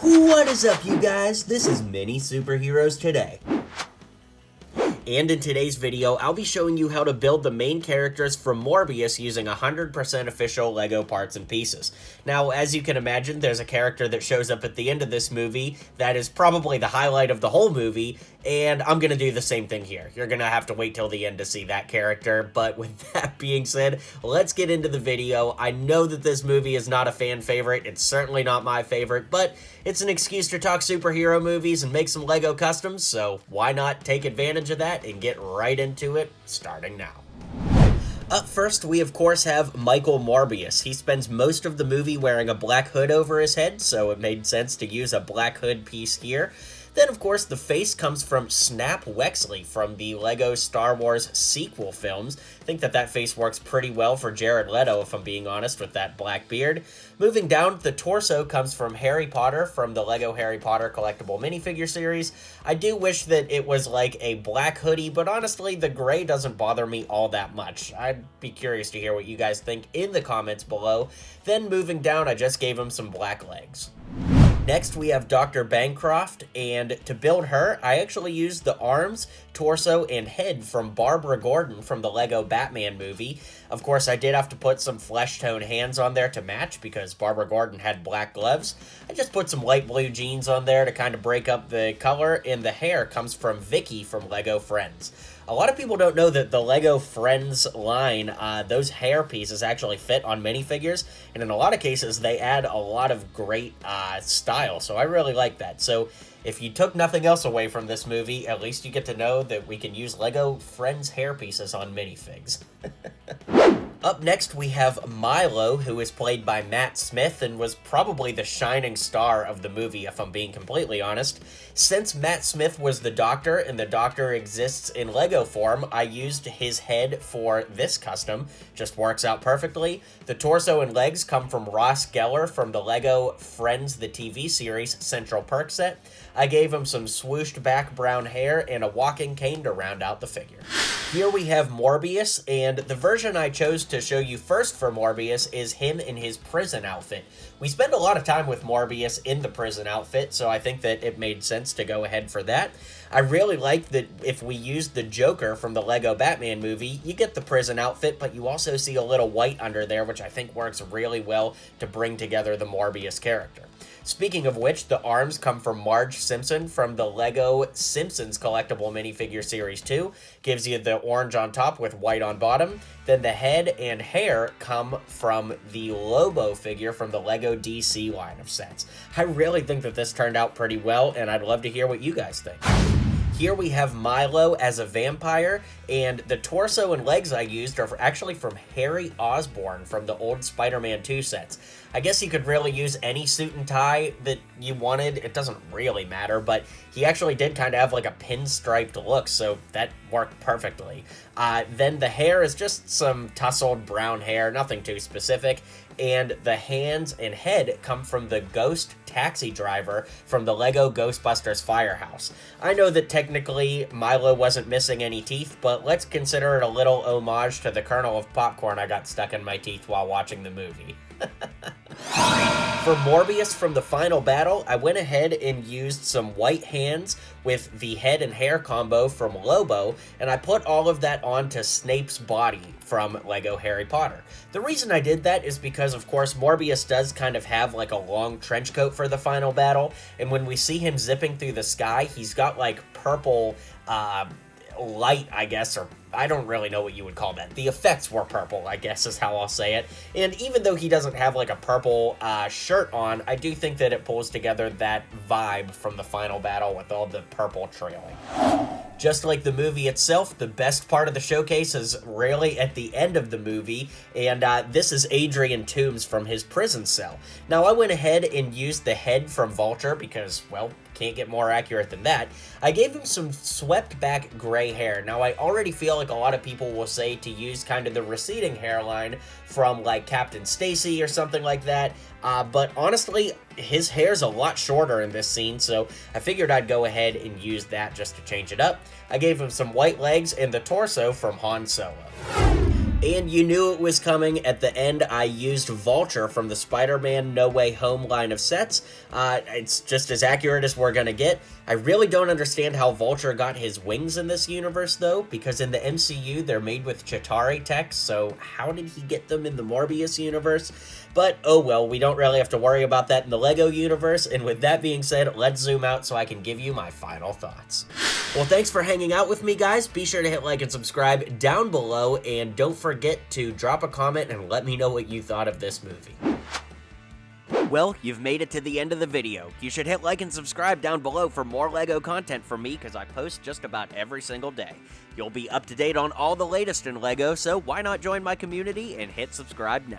What is up, you guys? This is Mini Superheroes Today. And in today's video, I'll be showing you how to build the main characters from Morbius using 100% official LEGO parts and pieces. Now, as you can imagine, there's a character that shows up at the end of this movie that is probably the highlight of the whole movie, and I'm gonna do the same thing here. You're gonna have to wait till the end to see that character, but with that being said, let's get into the video. I know that this movie is not a fan favorite, it's certainly not my favorite, but it's an excuse to talk superhero movies and make some LEGO customs, so why not take advantage of that and get right into it, starting now. Up first, we of course have Michael Morbius. He spends most of the movie wearing a black hood over his head, so it made sense to use a black hood piece here. Then, of course, the face comes from Snap Wexley from the LEGO Star Wars sequel films. I think that face works pretty well for Jared Leto, if I'm being honest, with that black beard. Moving down, the torso comes from Harry Potter from the LEGO Harry Potter collectible minifigure series. I do wish that it was like a black hoodie, but honestly, the gray doesn't bother me all that much. I'd be curious to hear what you guys think in the comments below. Then moving down, I just gave him some black legs. Next, we have Dr. Bancroft, and to build her, I actually used the arms, torso, and head from Barbara Gordon from the LEGO Batman movie. Of course, I did have to put some flesh tone hands on there to match because Barbara Gordon had black gloves. I just put some light blue jeans on there to kind of break up the color, and the hair comes from Vicky from LEGO Friends. A lot of people don't know that the LEGO Friends line, those hair pieces actually fit on minifigures, and in a lot of cases, they add a lot of great style, so I really like that. So if you took nothing else away from this movie, at least you get to know that we can use LEGO Friends hair pieces on minifigs. Up next, we have Milo, who is played by Matt Smith and was probably the shining star of the movie, if I'm being completely honest. Since Matt Smith was the Doctor, and the Doctor exists in LEGO form, I used his head for this custom. Just works out perfectly. The torso and legs come from Ross Geller from the LEGO Friends the TV series Central Perk set. I gave him some swooshed back brown hair and a walking cane to round out the figure. Here we have Morbius, and the version I chose to show you first for Morbius is him in his prison outfit. We spend a lot of time with Morbius in the prison outfit, so I think that it made sense to go ahead for that. I really like that if we used the Joker from the LEGO Batman movie, you get the prison outfit, but you also see a little white under there, which I think works really well to bring together the Morbius character. Speaking of which, the arms come from Marge Simpson from the LEGO Simpsons collectible minifigure series 2. Gives you the orange on top with white on bottom. Then the head and hair come from the Lobo figure from the LEGO DC line of sets. I really think that this turned out pretty well, and I'd love to hear what you guys think. Here we have Milo as a vampire, and the torso and legs I used are actually from Harry Osborn from the old Spider-Man 2 sets. I guess you could really use any suit and tie that you wanted. It doesn't really matter, but he actually did kind of have like a pinstriped look, so that worked perfectly. Then the hair is just some tousled brown hair, nothing too specific. And the hands and head come from the ghost taxi driver from the LEGO Ghostbusters Firehouse. I know that technically Milo wasn't missing any teeth, but let's consider it a little homage to the kernel of popcorn I got stuck in my teeth while watching the movie. For Morbius from the final battle, I went ahead and used some white hands with the head and hair combo from Lobo, and I put all of that onto Snape's body from LEGO Harry Potter. The reason I did that is because, of course, Morbius does kind of have like a long trench coat for the final battle, and when we see him zipping through the sky, he's got like purple light, I guess, or I don't really know what you would call that. The effects were purple, I guess is how I'll say it. And even though he doesn't have like a purple shirt on, I do think that it pulls together that vibe from the final battle with all the purple trailing. Just like the movie itself, the best part of the showcase is really at the end of the movie, and this is Adrian Toomes from his prison cell. Now, I went ahead and used the head from Vulture because, well, can't get more accurate than that. I gave him some swept back gray hair. Now, I already feel like a lot of people will say to use kind of the receding hairline from like Captain Stacy or something like that, but honestly, his hair's a lot shorter in this scene, so I figured I'd go ahead and use that just to change it up. I gave him some white legs and the torso from Han Solo. And you knew it was coming. At the end, I used Vulture from the Spider-Man No Way Home line of sets. It's just as accurate as we're gonna get. I really don't understand how Vulture got his wings in this universe, though, because in the MCU, they're made with Chitauri tech, so how did he get them in the Morbius universe? But, oh well, we don't really have to worry about that in the LEGO universe, and with that being said, let's zoom out so I can give you my final thoughts. Well, thanks for hanging out with me, guys. Be sure to hit like and subscribe down below, and don't forget to drop a comment and let me know what you thought of this movie. Well, you've made it to the end of the video. You should hit like and subscribe down below for more LEGO content from me, because I post just about every single day. You'll be up to date on all the latest in LEGO, so why not join my community and hit subscribe now.